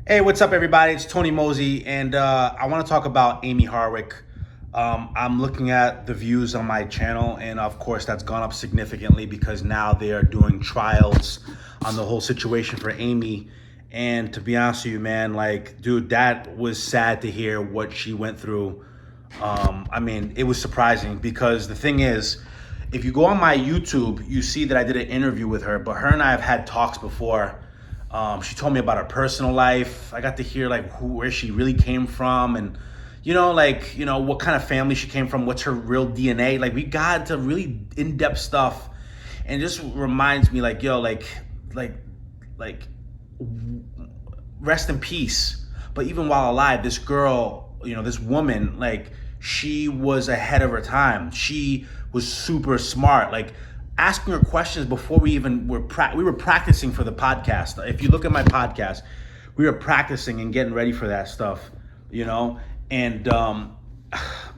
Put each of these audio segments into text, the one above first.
Hey, what's up, everybody? It's Tony Mosey, and I want to talk about Amie Harwick. I'm looking at the views on my channel, and of course, that's gone up significantly because now they are doing trials on the whole situation for Amie. And to be honest with you, man, like, dude, that was sad to hear what she went through. It was surprising because the thing is, if you go on my YouTube, you see that I did an interview with her, but her and I have had talks before. She told me about her personal life. I got to hear like where she really came from, and what kind of family she came from, what's her real DNA. Like, we got to really in-depth stuff, and it just reminds me like, yo, like rest in peace. But even while alive, this girl, this woman, like, she was ahead of her time. She was super smart. Like, asking her questions before we even were practicing for the podcast. If you look at my podcast, we were practicing and getting ready for that stuff, and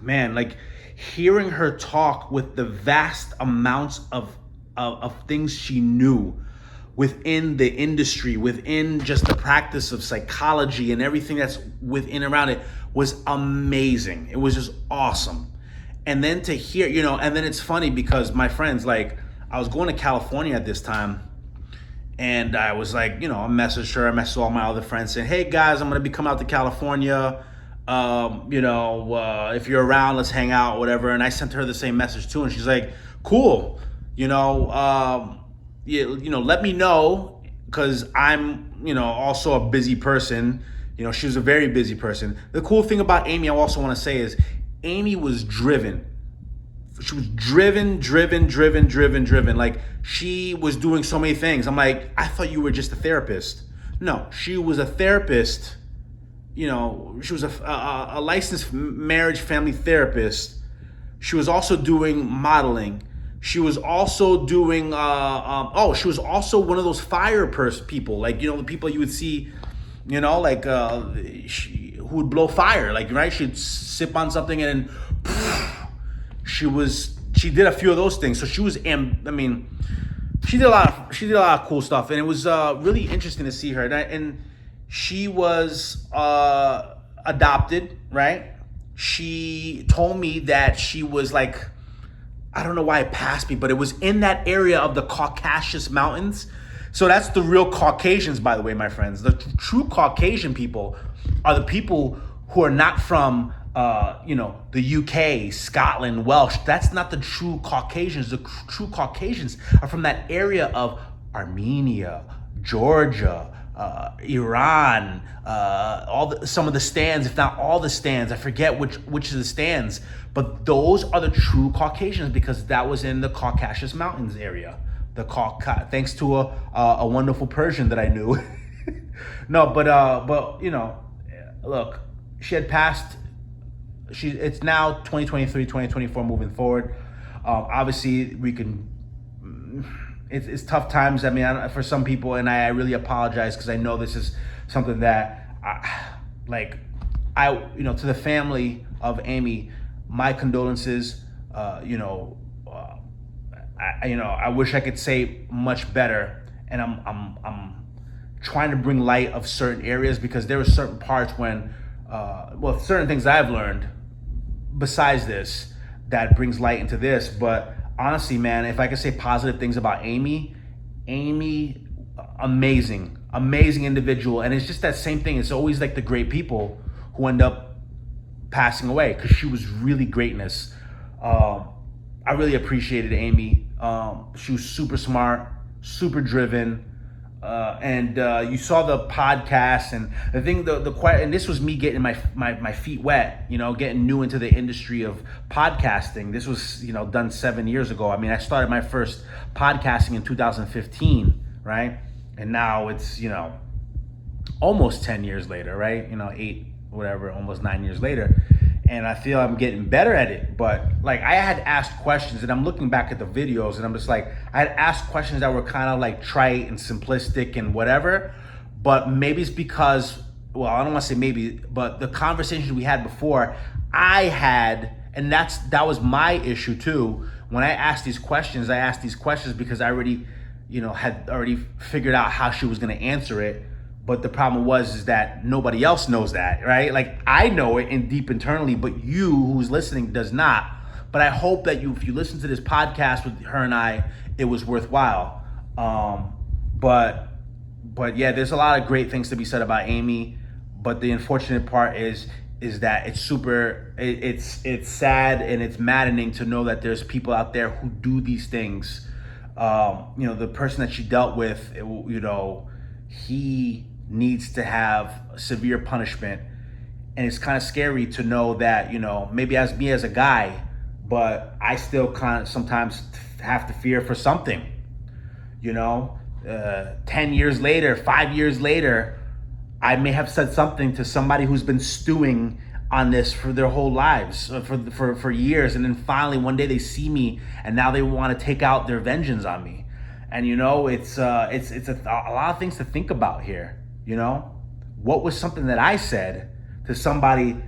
man, like, hearing her talk with the vast amounts of things she knew within the industry, within just the practice of psychology and everything that's within around it was amazing. It was just awesome. And then to hear, and then it's funny because my friends, like, I was going to California at this time, and I was like, I messaged her, I messaged all my other friends saying, hey guys, I'm going to be coming out to California. If you're around, let's hang out, whatever. And I sent her the same message too, and she's like, cool, let me know, because I'm, also a busy person. She was a very busy person. The cool thing about Amie, I also want to say, is Amie was driven. She was driven. Like, she was doing so many things. I'm like, I thought you were just a therapist. No, she was a therapist. She was a licensed marriage family therapist. She was also doing modeling. She was also doing, she was also one of those fire people. Like, the people you would see, who would blow fire. Like, right? She'd sip on something and then she did a few of those things. So she was, she did a lot of cool stuff, and it was really interesting to see her. And she was adopted, right? She told me that she was like, I don't know why it passed me, but it was in that area of the Caucasus Mountains. So that's the real Caucasians, by the way, my friends. The true Caucasian people are the people who are not from the UK, Scotland, Welsh. That's not the true Caucasians. The true Caucasians are from that area of Armenia, Georgia, Iran, some of the stands, if not all the stands. I forget which of the stands, but those are the true Caucasians, because that was in the Caucasus Mountains area. Thanks to a wonderful Persian that I knew. No, but look, she had passed. It's now 2023, 2024, moving forward. Obviously, it's tough times. For some people, and I really apologize, because I know this is something that to the family of Amie, my condolences. I wish I could say much better, and I'm trying to bring light of certain areas, because there were certain parts when certain things I've learned besides this that brings light into this. But honestly, man, if I could say positive things about Amie, amazing individual. And it's just that same thing. It's always like the great people who end up passing away, because she was really greatness. I really appreciated Amie. She was super smart, super driven. And you saw the podcast, and the thing, and this was me getting my feet wet, getting new into the industry of podcasting. This was, done 7 years ago. I started my first podcasting in 2015, right? And now it's, almost 10 years later, right? 8, whatever, almost 9 years later. And I feel I'm getting better at it. But like, I had asked questions, and I'm looking back at the videos, and I'm just like, I had asked questions that were kind of like trite and simplistic and whatever. But maybe it's because, well, I don't want to say maybe, but the conversations we had before, and that was my issue too. When I asked these questions, because I already, had already figured out how she was going to answer it. But the problem is that nobody else knows that, right? Like I know it in deep internally, but you who's listening does not. But I hope that if you listen to this podcast with her and I, it was worthwhile. But yeah, there's a lot of great things to be said about Amie. But the unfortunate part is that it's sad and it's maddening to know that there's people out there who do these things. The person that she dealt with, he needs to have severe punishment. And it's kind of scary to know that, maybe as me as a guy, but I still kind of sometimes have to fear for something, 10 years later, 5 years later, I may have said something to somebody who's been stewing on this for their whole lives, for years, and then finally one day they see me and now they want to take out their vengeance on me. And it's a lot of things to think about here. What was something that I said to somebody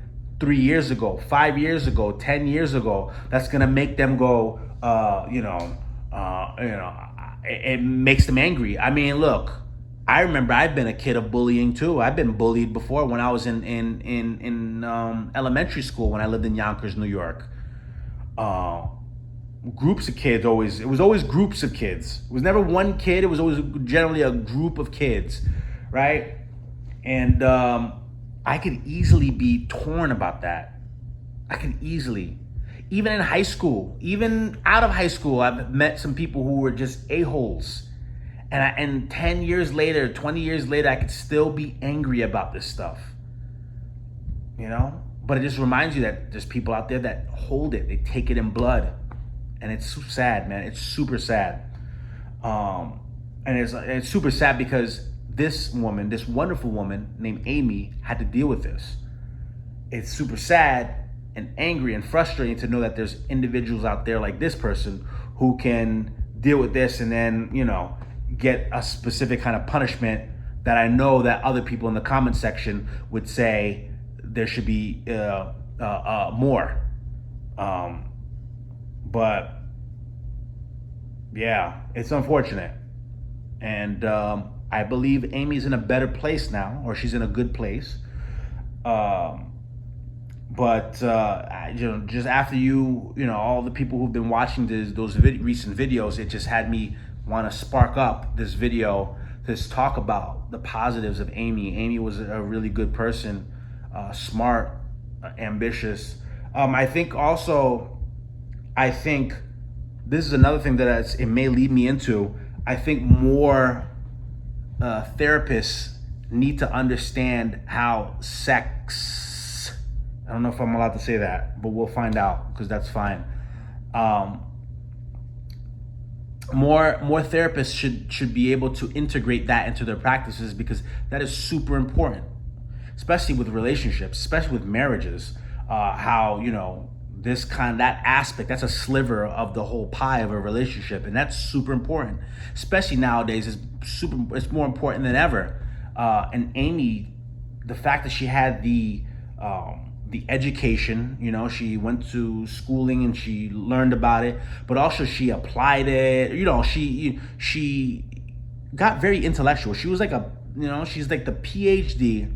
3 years ago, 5 years ago, 10 years ago that's gonna make them go, it makes them angry. I mean, look, I remember I've been a kid of bullying too. I've been bullied before when I was in elementary school when I lived in Yonkers, New York. Groups of kids it was always groups of kids. It was never one kid. It was always generally a group of kids, right? And I could easily be torn about that. I could easily. Even in high school, even out of high school, I've met some people who were just a-holes. And 10 years later, 20 years later, I could still be angry about this stuff. But it just reminds you that there's people out there that hold it. They take it in blood. And it's so sad, man. It's super sad. And it's super sad because this woman, this wonderful woman named Amie, had to deal with this. It's super sad and angry and frustrating to know that there's individuals out there like this person who can deal with this and then, get a specific kind of punishment that I know that other people in the comment section would say there should be more. But yeah, it's unfortunate. And I believe Amie's in a better place now, or she's in a good place. But just after all the people who've been watching those recent videos, it just had me want to spark up this video to talk about the positives of Amie. Amie was a really good person, smart, ambitious. I think this is another thing that it may lead me into. I think more therapists need to understand how sex, I don't know if I'm allowed to say that, but we'll find out because that's fine. More therapists should be able to integrate that into their practices because that is super important, especially with relationships, especially with marriages. How that aspect, that's a sliver of the whole pie of a relationship, and that's super important, especially nowadays. It's more important than ever. And Amie, the fact that she had the education, she went to schooling and she learned about it, but also she applied it. She got very intellectual. She was like she's like the PhD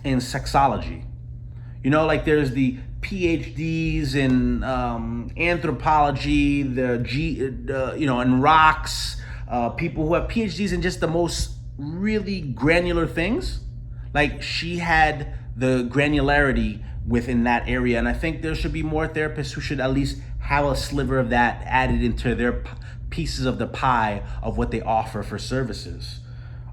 in sexology. Like there's the PhDs in anthropology, in rocks, people who have PhDs in just the most really granular things. Like she had the granularity within that area, and I think there should be more therapists who should at least have a sliver of that added into their pieces of the pie of what they offer for services.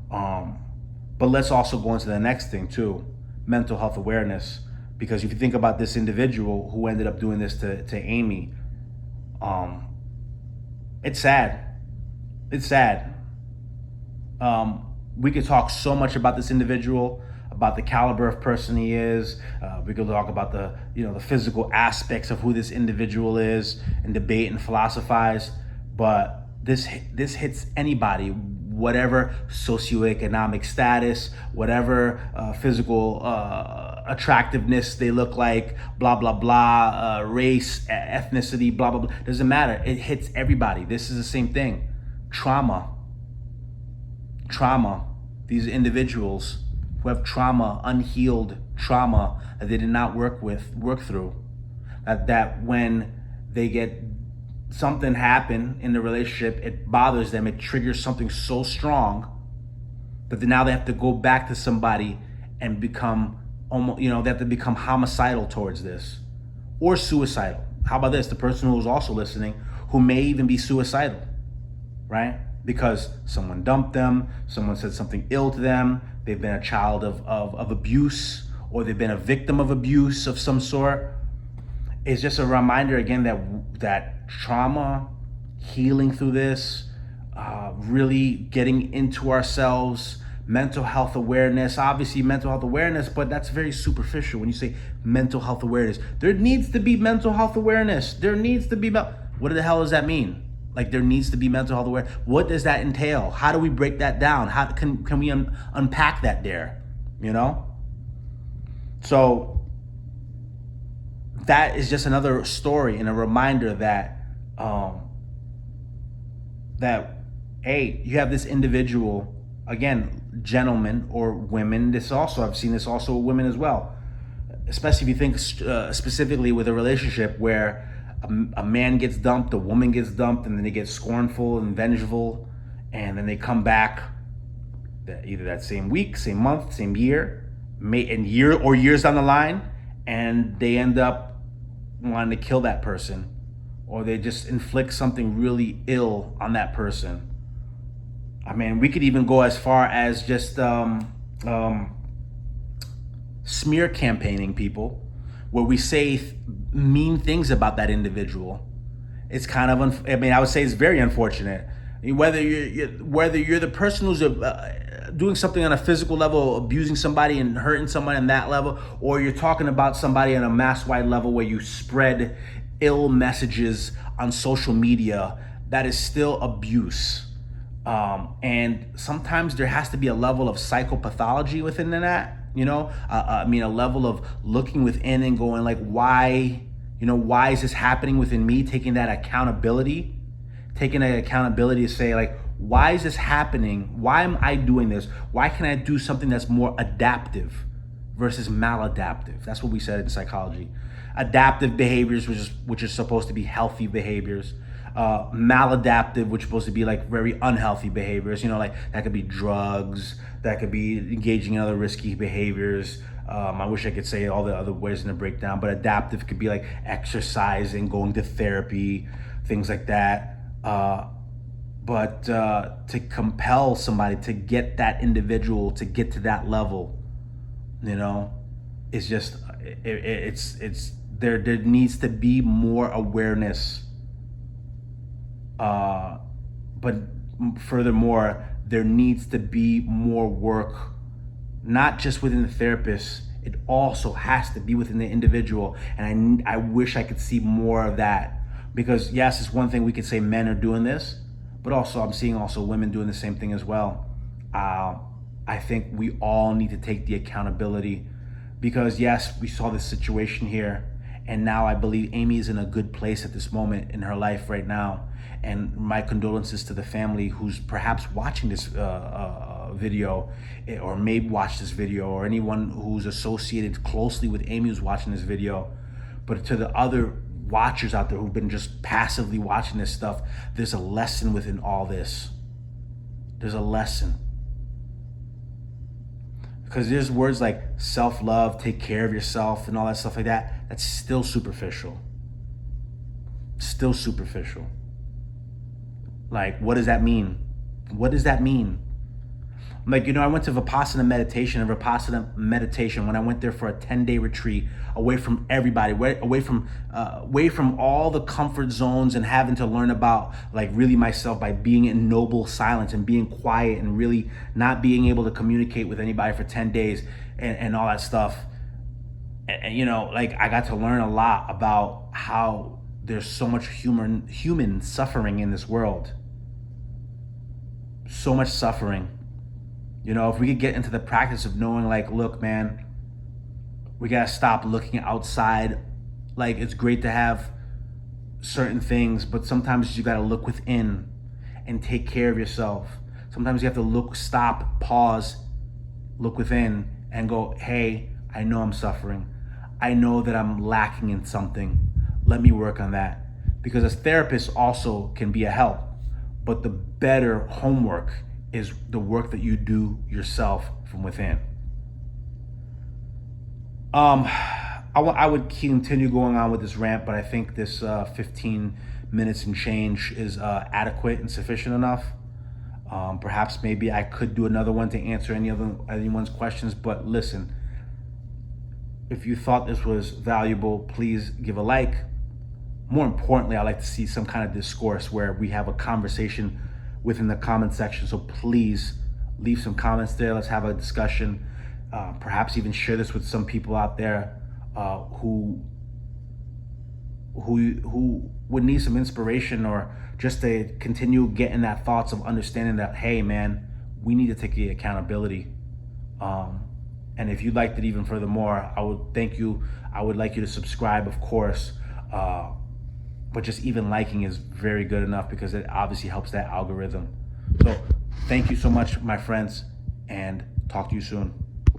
But let's also go into the next thing too, mental health awareness. Because if you think about this individual who ended up doing this to Amie, it's sad. It's sad. We could talk so much about this individual, about the caliber of person he is. We could talk about the physical aspects of who this individual is and debate and philosophize. But this hits anybody, whatever socioeconomic status, whatever physical attractiveness they look like, blah, blah, blah, race, ethnicity, blah, blah, blah. Doesn't matter. It hits everybody. This is the same thing. Trauma these individuals who have trauma, unhealed trauma that they did not work through, that when they get something happen in the relationship, it bothers them, it triggers something so strong that now they have to go back to somebody and become almost, they have to become homicidal towards this, or suicidal. How about this? The person who is also listening, who may even be suicidal, right? Because someone dumped them, someone said something ill to them, they've been a child of abuse, or they've been a victim of abuse of some sort. It's just a reminder again that trauma, healing through this, really getting into ourselves, mental health awareness, obviously mental health awareness, but that's very superficial. When you say mental health awareness, there needs to be mental health awareness. There needs to be, what the hell does that mean? Like, there needs to be mental health awareness. What does that entail? How do we break that down? How can we unpack that there, So that is just another story and a reminder that, hey, you have this individual, again, gentlemen or women, I've seen this also with women as well, especially if you think specifically with a relationship where a man gets dumped, a woman gets dumped, and then they get scornful and vengeful, and then they come back either that same week, same month, same year, years down the line, and they end up wanting to kill that person, or they just inflict something really ill on that person. I mean, we could even go as far as just smear campaigning people, where we say mean things about that individual. It's kind of, I would say it's very unfortunate. Whether you're the person who's doing something on a physical level, abusing somebody and hurting someone on that level, or you're talking about somebody on a mass-wide level where you spread ill messages on social media, that is still abuse. And sometimes there has to be a level of psychopathology within that, a level of looking within and going like, why is this happening within me? Taking that accountability to say like, why is this happening? Why am I doing this? Why can't I do something that's more adaptive versus maladaptive? That's what we said in psychology. Adaptive behaviors, which is supposed to be healthy behaviors. Maladaptive, which is supposed to be like very unhealthy behaviors, like that could be drugs, that could be engaging in other risky behaviors. I wish I could say all the other ways in the breakdown, but adaptive could be like exercising, going to therapy, things like that. But to compel somebody to get that individual to get to that level, it's just, it's there needs to be more awareness. But furthermore, there needs to be more work, not just within the therapist. It also has to be within the individual. And I wish I could see more of that, because yes, it's one thing we could say men are doing this, but also I'm seeing also women doing the same thing as well. I think we all need to take the accountability, because yes, we saw this situation here, and now I believe Amie is in a good place at this moment in her life right now. And my condolences to the family who's perhaps watching this video, or maybe watch this video, or anyone who's associated closely with Amie who's watching this video. But to the other watchers out there who've been just passively watching this stuff, there's a lesson within all this. There's a lesson. Because there's words like self-love, take care of yourself, and all that stuff like that. That's still superficial. Still superficial. Like, what does that mean? What does that mean? Like, I went to Vipassana meditation, when I went there for a 10-day retreat, away from everybody, away from all the comfort zones, and having to learn about like really myself by being in noble silence and being quiet and really not being able to communicate with anybody for 10 days and all that stuff. And like, I got to learn a lot about how there's so much human suffering in this world. So much suffering. If we could get into the practice of knowing like, look, man, we gotta stop looking outside. Like, it's great to have certain things, but sometimes you gotta look within and take care of yourself. Sometimes you have to stop, pause, look within, and go, hey, I know I'm suffering. I know that I'm lacking in something. Let me work on that. Because as therapists also can be a help, but the better homework is the work that you do yourself from within. I would continue going on with this rant, but I think this 15 minutes and change is adequate and sufficient enough. Perhaps maybe I could do another one to answer anyone's questions, but listen, if you thought this was valuable, please give a like. More importantly, I like to see some kind of discourse where we have a conversation within the comment section. So please leave some comments there. Let's have a discussion. Perhaps even share this with some people out there who would need some inspiration, or just to continue getting that thoughts of understanding that, hey man, we need to take the accountability. And if you'd like that even furthermore, I would thank you. I would like you to subscribe, of course. But just even liking is very good enough, because it obviously helps that algorithm. So thank you so much, my friends, and talk to you soon.